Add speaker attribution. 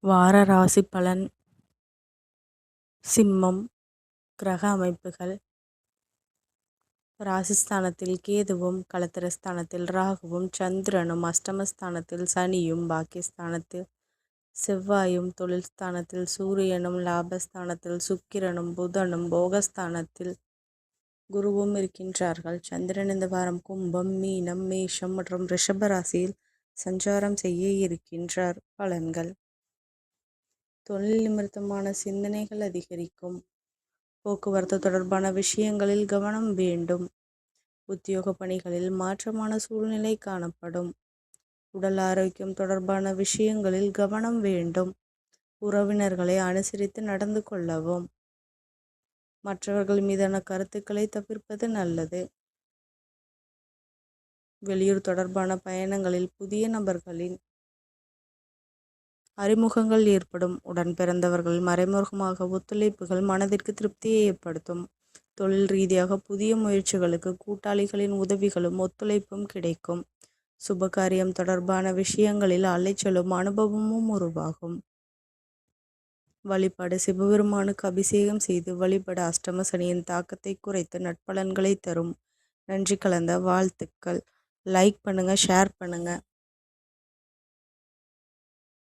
Speaker 1: வார ராசி பலன். சிம்மம். கிரக அமைப்புகள். ராசிஸ்தானத்தில் கேதுவும், களத்திரஸ்தானத்தில் ராகுவும், சந்திரனும், அஷ்டமஸ்தானத்தில் சனியும், பாக்கியஸ்தானத்தில் செவ்வாயும், தொழில் ஸ்தானத்தில் சூரியனும், லாபஸ்தானத்தில் சுக்கிரனும், புதனும், போகஸ்தானத்தில் குருவும் இருக்கின்றார்கள். சந்திரன் இந்த வாரம் கும்பம், மீனம், மேஷம் மற்றும் ரிஷப ராசியில் சஞ்சாரம் செய்ய இருக்கின்றார். பலன்கள். தொழில் நிமித்தமான சிந்தனைகள் அதிகரிக்கும். போக்குவரத்து தொடர்பான விஷயங்களில் கவனம் வேண்டும். உத்தியோக பணிகளில் மாற்றமான சூழ்நிலை காணப்படும். உடல் ஆரோக்கியம் தொடர்பான விஷயங்களில் கவனம் வேண்டும். உறவினர்களை அனுசரித்து நடந்து கொள்ளவும். மற்றவர்கள் மீதான கருத்துக்களை தவிர்ப்பது நல்லது. வெளியூர் தொடர்பான பயணங்களில் புதிய நபர்களின் அறிமுகங்கள் ஏற்படும். உடன் பிறந்தவர்கள் மறைமுகமாக ஒத்துழைப்புகள் மனதிற்கு திருப்தியை ஏற்படுத்தும். தொழில் ரீதியாக புதிய முயற்சிகளுக்கு கூட்டாளிகளின் உதவிகளும் ஒத்துழைப்பும் கிடைக்கும். சுபகாரியம் தொடர்பான விஷயங்களில் அலைச்சலும் அனுபவமும் உருவாகும். வழிபாடு. சிவபெருமானுக்கு அபிஷேகம் செய்து வழிபட அஷ்டம சனியின் தாக்கத்தை குறைத்து நற்பலன்களை தரும். நன்றி கலந்த வாழ்த்துக்கள். லைக் பண்ணுங்க, ஷேர் பண்ணுங்க.